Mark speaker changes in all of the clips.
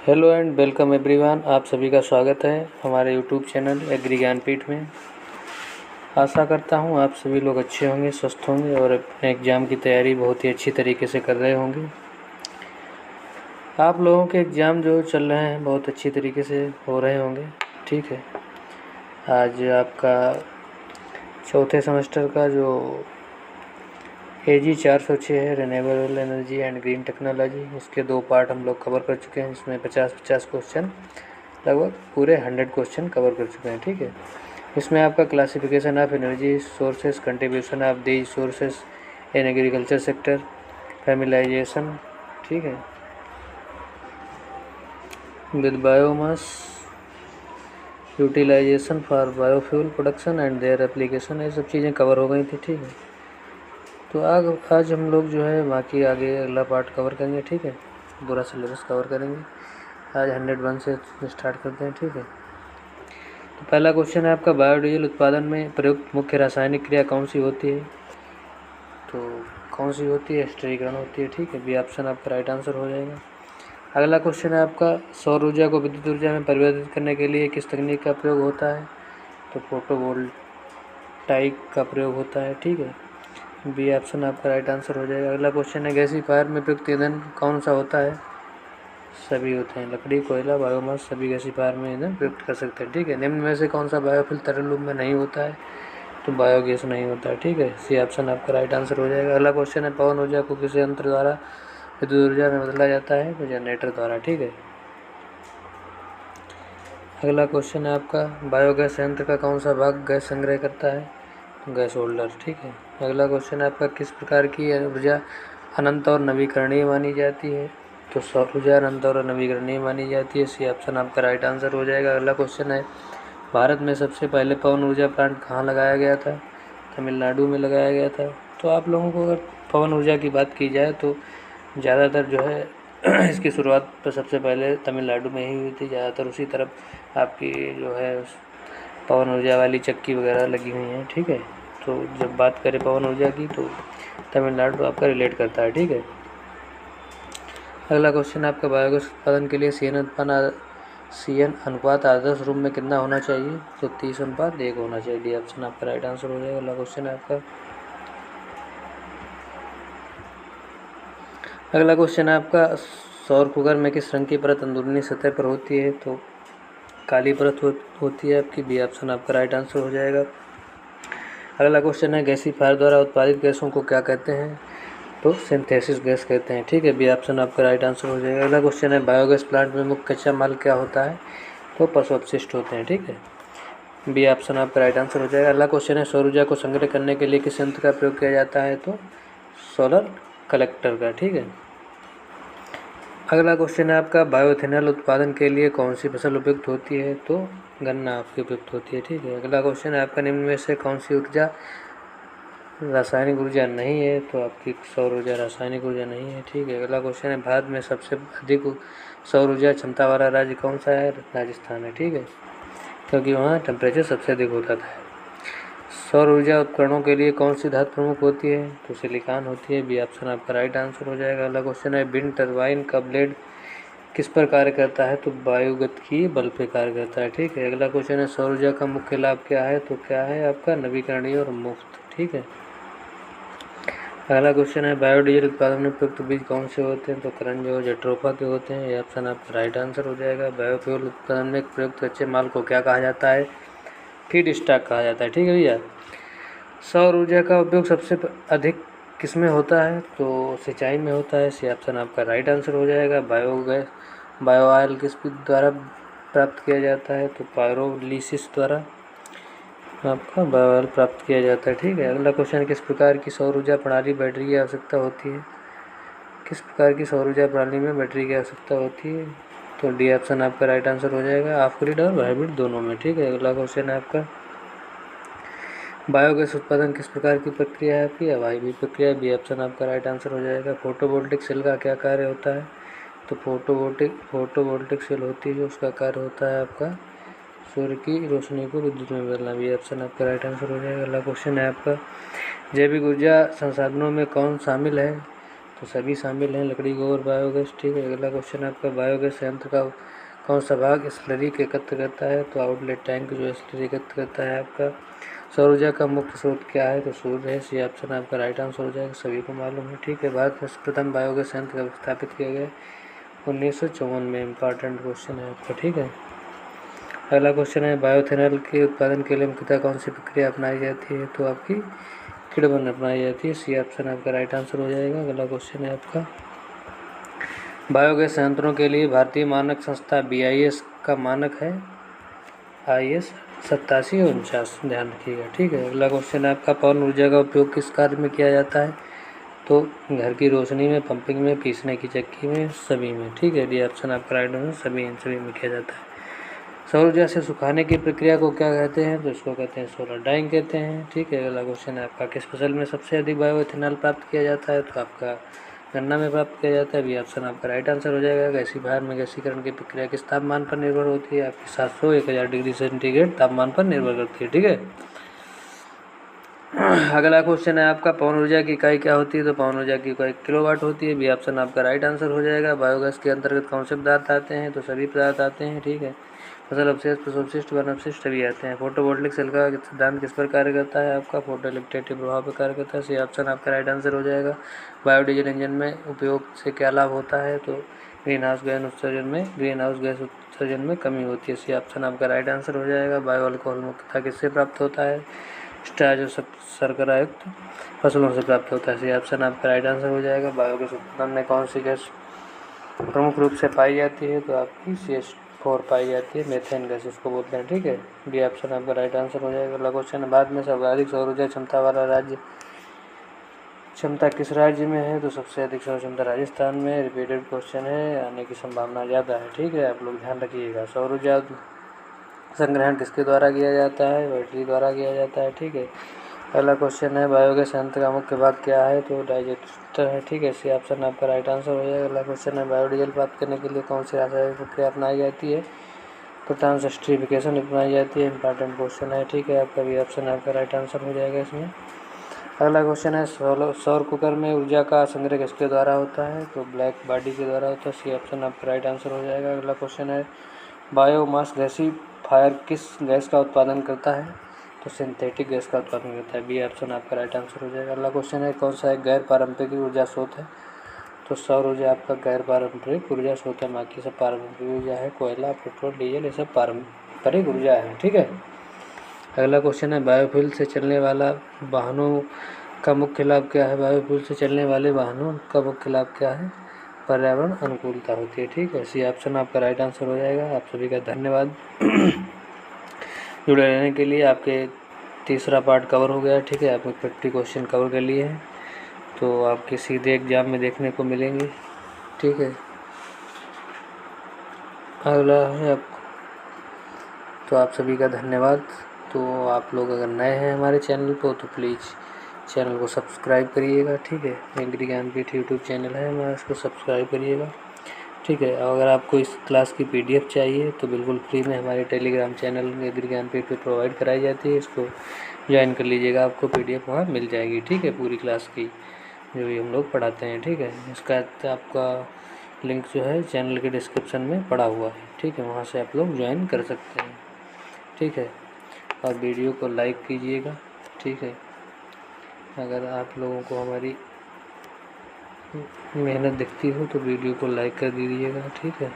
Speaker 1: Hello and welcome everyone. आप सभी का स्वागत है हमारे यूट्यूब चैनल एग्री ज्ञानपीठ में। आशा करता हूँ आप सभी लोग अच्छे होंगे, स्वस्थ होंगे और अपने एग्ज़ाम की तैयारी बहुत ही अच्छी तरीके से कर रहे होंगे। आप लोगों के एग्ज़ाम जो चल रहे हैं बहुत अच्छी तरीके से हो रहे होंगे। ठीक है, आज आपका चौथे सेमेस्टर का जो AG 406 है, renewable energy and green technology, उसके 2 पार्ट हम लोग कवर कर चुके हैं, जिसमें 50-50 क्वेश्चन, लगभग पूरे 100 क्वेश्चन कवर कर चुके हैं। ठीक है, इसमें आपका classification of energy sources, contribution of these sources in agriculture sector, familiarisation, ठीक है, with biomass, utilisation for biofuel production and their application, ये सब चीज़ें कवर हो गई थी। ठीक है, तो आज हम लोग जो है बाकी आगे अगला पार्ट कवर करेंगे। ठीक है, पूरा सिलेबस कवर करेंगे। आज 101 से स्टार्ट करते हैं। ठीक है, तो पहला क्वेश्चन है आपका, बायोडीजल उत्पादन में प्रयुक्त मुख्य रासायनिक क्रिया कौन सी होती है? तो कौन सी होती है? स्थिरीकरण होती है। ठीक है, बी ऑप्शन आपका राइट आंसर हो जाएगा। अगला क्वेश्चन है आपका, सौर ऊर्जा को विद्युत ऊर्जा में परिवर्तित करने के लिए किस तकनीक का प्रयोग होता है? तो फोटोवोल्टाइक का प्रयोग होता है। ठीक है, बी ऑप्शन आपका राइट आंसर हो जाएगा। अगला क्वेश्चन है, गैसीफायर में प्रयुक्त ईंधन कौन सा होता है? सभी होते हैं, लकड़ी, कोयला, बायोमास, सभी गैसीफायर में ईंधन प्रयुक्त कर सकते हैं। ठीक है, निम्न में से कौन सा बायोफ्यूल तरल रूप में नहीं होता है? तो बायोगैस नहीं होता है। ठीक है, सी ऑप्शन आपका राइट आंसर हो जाएगा। अगला क्वेश्चन है, पवन ऊर्जा को किस यंत्र द्वारा विद्युत ऊर्जा में बदला जाता है? तो जनरेटर द्वारा। ठीक है, अगला क्वेश्चन है आपका, बायोगैस संयंत्र का कौन सा भाग गैस संग्रह करता है? Gas holder. ठीक है, अगला क्वेश्चन है आपका, किस प्रकार की ऊर्जा अनंत और नवीकरणीय मानी जाती है? तो सौर ऊर्जा अनंत और नवीकरणीय मानी जाती है। सी ऑप्शन आपका राइट आंसर हो जाएगा। अगला क्वेश्चन है, भारत में सबसे पहले पवन ऊर्जा प्लांट कहाँ लगाया गया था? तमिलनाडु में लगाया गया था। तो आप लोगों को अगर पवन ऊर्जा की बात की जाए तो ज़्यादातर जो है इसकी शुरुआत तो सबसे पहले तमिलनाडु में ही हुई थी। ज़्यादातर उसी तरफ आपकी जो है पवन ऊर्जा वाली चक्की वगैरह लगी हुई हैं। ठीक है, तो जब बात करें पवन ऊर्जा की तो तमिलनाडु आपका रिलेट करता है। ठीक है, अगला क्वेश्चन आपका, बायोगैस उत्पादन के लिए CN अनुपात आदर्श रूप में कितना होना चाहिए? तो 30:1 होना चाहिए। डी ऑप्शन आपका राइट आंसर हो जाएगा। अगला क्वेश्चन है आपका, अगला क्वेश्चन है आपका, सौर कुकर में किस रंग की परत अंदरूनी सतह पर होती है? तो काली परत होती है आपकी। बी ऑप्शन आपका राइट आंसर हो जाएगा। अगला क्वेश्चन है, गैसीफायर द्वारा उत्पादित गैसों को क्या कहते हैं? तो सिंथेसिस गैस कहते हैं। ठीक है, बी ऑप्शन आपका राइट आंसर हो जाएगा। अगला क्वेश्चन है, बायोगैस प्लांट में मुख्य कच्चा माल क्या होता है? तो पशु अपशिष्ट होते हैं। ठीक है, बी ऑप्शन आपका राइट आंसर हो जाएगा। अगला क्वेश्चन है, सौर ऊर्जा को संग्रह करने के लिए किस यंत्र का प्रयोग किया जाता है? तो सोलर कलेक्टर का। ठीक है, अगला क्वेश्चन है आपका, बायोइथेनॉल उत्पादन के लिए कौन सी फसल उपयुक्त होती है? तो गन्ना आपकी उपयुक्त होती है। ठीक है, अगला क्वेश्चन है आपका, निम्न में से कौन सी ऊर्जा रासायनिक ऊर्जा नहीं है? तो आपकी सौर ऊर्जा रासायनिक ऊर्जा नहीं है। ठीक है, अगला क्वेश्चन है, भारत में सबसे अधिक सौर ऊर्जा क्षमता वाला राज्य कौन सा है? राजस्थान है। ठीक है, क्योंकि वहाँ टेम्परेचर सबसे अधिक होता था। सौर ऊर्जा उपकरणों के लिए कौन सी धातु प्रमुख होती है? तो सिलिकॉन होती है। बी ऑप्शन आपका राइट आंसर हो जाएगा। अगला क्वेश्चन है, विंड टर्बाइन का ब्लेड किस पर कार्य करता है? तो वायुगतिकीय बल पे कार्य करता है। ठीक है, अगला क्वेश्चन है, सौर ऊर्जा का मुख्य लाभ क्या है? तो क्या है आपका? नवीकरणीय और मुफ्त। ठीक है, अगला क्वेश्चन है, बायोडीजल उत्पादन में प्रयुक्त बीज कौन से होते हैं? तो करंज और जट्रोफा के होते हैं। ये ऑप्शन आपका राइट आंसर हो जाएगा। बायोफ्यूल उत्पादन में प्रयुक्त कच्चे माल को क्या कहा जाता है? फीड स्टॉक कहा जाता है। ठीक है भैया, सौर ऊर्जा का उपयोग सबसे अधिक किस में होता है? तो सिंचाई में होता है। सी ऑप्शन आपका राइट आंसर हो जाएगा। बायोगैस बायो ऑयल किस द्वारा प्राप्त किया जाता है? तो पायरोलिसिस द्वारा आपका बायो ऑयल प्राप्त किया जाता है। ठीक है, अगला क्वेश्चन, किस प्रकार की सौर ऊर्जा प्रणाली बैटरी की आवश्यकता होती है? किस प्रकार की सौर ऊर्जा प्रणाली में बैटरी की आवश्यकता होती है? तो डी ऑप्शन आपका राइट आंसर हो जाएगा, ऑफ ग्रिड और हाइब्रिड दोनों में। ठीक है, अगला क्वेश्चन है आपका, बायोगैस उत्पादन किस प्रकार की प्रक्रिया है आपकी? अवायवीय प्रक्रिया। बी ऑप्शन आपका राइट आंसर हो जाएगा। फोटोवोल्टिक सेल का क्या कार्य होता है? तो फोटोवोल्टिक सेल होती है, उसका कार्य होता है आपका सूर्य की रोशनी को विद्युत में बदलना। बी ऑप्शन आपका राइट आंसर हो जाएगा। अगला क्वेश्चन है आपका, जैविक ऊर्जा संसाधनों में कौन शामिल है? तो सभी शामिल हैं लकड़ी गोबर बायोगैस, ठीक है। अगला क्वेश्चन है आपका, बायोगैस संयंत्र का कौन सा भाग स्लरी के एकत्र करता है? तो आउटलेट टैंक जो स्लरी एकत्र करता है आपका। सौर ऊर्जा का मुख्य स्रोत क्या है? तो सूर्य है। सी ऑप्शन आपका राइट आंसर हो जाएगा, सभी को मालूम है, ठीक है। भारत में प्रथम बायोगैस संयंत्र कब स्थापित किया गया? 1954 में। इम्पॉर्टेंट क्वेश्चन है आपका, ठीक है। अगला क्वेश्चन है, बायोथेनॉल के उत्पादन के लिए मुख्यतः कौन सी प्रक्रिया अपनाई जाती है? तो आपकी किण्वन अपनाई जाती है। सी ऑप्शन आपका राइट आंसर हो जाएगा। अगला क्वेश्चन है आपका, बायोगैस संयंत्रों के लिए भारतीय मानक संस्था BIS का मानक है IS 8749, ध्यान रखिएगा, ठीक है। अगला क्वेश्चन है आपका, पवन ऊर्जा का उपयोग किस कार्य में किया जाता है? तो घर की रोशनी में, पंपिंग में, पीसने की चक्की में, सभी में, ठीक है। डी ऑप्शन आपका राइट आंसर, सभी में किया जाता है। सौर ऊर्जा से सुखाने की प्रक्रिया को क्या कहते हैं? तो इसको कहते हैं सोलर ड्राइंग कहते हैं, ठीक है। अगला क्वेश्चन है आपका, किस फसल में सबसे अधिक बायोइथेनॉल प्राप्त किया जाता है? तो आपका गन्ना में प्राप्त किया जाता है। बी ऑप्शन आपका राइट आंसर हो जाएगा। गैसीफायर में गैसीकरण की प्रक्रिया किस तापमान पर निर्भर होती है? आपकी 700-1000 डिग्री सेंटीग्रेड तापमान पर निर्भर करती है, ठीक है। अगला क्वेश्चन है आपका, पवन ऊर्जा की इकाई क्या होती है? तो पवन ऊर्जा की इकाई किलोवाट होती है। बी ऑप्शन आपका राइट आंसर हो जाएगा। बायोगैस के अंतर्गत कौन से पदार्थ आते हैं? तो सभी पदार्थ आते हैं, ठीक है। फसल अवशेष, पशुअवशिष्ट, वन अपशिष्ट सभी आते हैं। फोटोवोल्टिक सेल का सिद्धांत किस पर कार्य करता है? आपका फोटो इलेक्ट्रिक प्रभाव पर कार्य करता है। सी ऑप्शन आपका राइट आंसर हो जाएगा। बायोडीजल इंजन में उपयोग से क्या लाभ होता है? तो ग्रीन हाउस गैस उत्सर्जन में कमी होती है। सी ऑप्शन आपका राइट आंसर हो जाएगा। बायो अल्कोहल मुख्यतः किससे प्राप्त होता है? स्टार्च और शर्करा युक्त फसलों से प्राप्त होता है। सी ऑप्शन आपका राइट आंसर हो जाएगा। बायोगैस उत्पादन में कौन सी गैस प्रमुख रूप से पाई जाती है? तो आपकी CH4 पाई जाती है, मेथेन गैस इसको बोलते हैं, ठीक है। डी ऑप्शन आपका राइट आंसर हो जाएगा। अगला क्वेश्चन है, भारत में सर्वाधिक सौर ऊर्जा क्षमता वाला राज्य क्षमता किस राज्य में है? तो सबसे अधिक सौर क्षमता राजस्थान में। रिपीटेड क्वेश्चन है, आने की संभावना ज़्यादा है, ठीक है। आप लोग ध्यान रखिएगा। सौर ऊर्जा संग्रहण किसके द्वारा किया जाता है? बैटरी द्वारा किया जाता है, ठीक है। अगला क्वेश्चन है, बायोगैस संयंत्र का मुख्य भाग क्या है? तो डाइजेस्टर है, ठीक है। सी ऑप्शन आपका राइट आंसर हो जाएगा। अगला क्वेश्चन है, बायोडीजल प्राप्त करने के लिए कौन सी रासायनिक प्रक्रिया अपनाई जाती है? तो ट्रांसस्टिफिकेशन अपनाई जाती है। इंपॉर्टेंट क्वेश्चन है, ठीक है। आपका भी ऑप्शन आपका राइट आंसर हो जाएगा इसमें। अगला क्वेश्चन है, सौर कुकर में ऊर्जा का संग्रह किसके द्वारा होता है? तो ब्लैक बॉडी के द्वारा होता है। सी ऑप्शन आपका राइट आंसर हो जाएगा। अगला क्वेश्चन है, बायोमास गैसीफायर किस गैस का उत्पादन करता है? तो सिंथेटिक गैस का उत्पादन करता है। बी ऑप्शन आपका राइट आंसर हो जाएगा। अगला क्वेश्चन है, कौन सा एक गैर पारंपरिक ऊर्जा स्रोत है? तो सौर ऊर्जा आपका गैर पारंपरिक ऊर्जा स्रोत है। बाकी सब पारंपरिक ऊर्जा है, कोयला, पेट्रोल, डीजल, ये सब पारंपरिक ऊर्जा है, ठीक है। अगला क्वेश्चन है, बायोफ्यूल से चलने वाला वाहनों का मुख्य लाभ क्या है? बायोफ्यूल से चलने वाले वाहनों का मुख्य लाभ क्या है? पर्यावरण अनुकूलता होती है, ठीक है। सी ऑप्शन आपका राइट आंसर हो जाएगा। आप सभी का धन्यवाद जुड़े रहने के लिए। आपके तीसरा पार्ट कवर हो गया, ठीक है। आपने 50 क्वेश्चन कवर कर लिए हैं, तो आपके सीधे एग्जाम में देखने को मिलेंगे, ठीक है। अगला है तो आप सभी का धन्यवाद। तो आप लोग अगर नए हैं हमारे चैनल पर तो प्लीज़ चैनल को सब्सक्राइब करिएगा, ठीक है। एग्री ज्ञानपीठ यूट्यूब चैनल है हमारा, इसको सब्सक्राइब करिएगा, ठीक है। अगर आपको इस क्लास की PDF चाहिए तो बिल्कुल फ्री में हमारे टेलीग्राम चैनल एग्री ज्ञानपीठ पे प्रोवाइड कराई जाती है। इसको ज्वाइन कर लीजिएगा, आपको PDF वहाँ मिल जाएगी, ठीक है। पूरी क्लास की जो भी हम लोग पढ़ाते हैं, ठीक है। इसका आपका लिंक जो है चैनल के डिस्क्रिप्शन में पड़ा हुआ है, ठीक है। वहाँ से आप लोग ज्वाइन कर सकते हैं, ठीक है। और वीडियो को लाइक कीजिएगा, ठीक है। अगर आप लोगों को हमारी मेहनत दिखती हो तो वीडियो को लाइक कर दीजिएगा, ठीक है।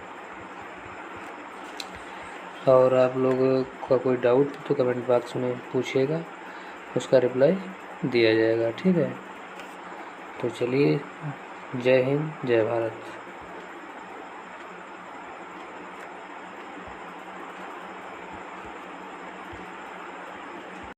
Speaker 1: और आप लोगों का कोई डाउट तो कमेंट बॉक्स में पूछिएगा, उसका रिप्लाई दिया जाएगा, ठीक है। तो चलिए, जय हिंद, जय भारत।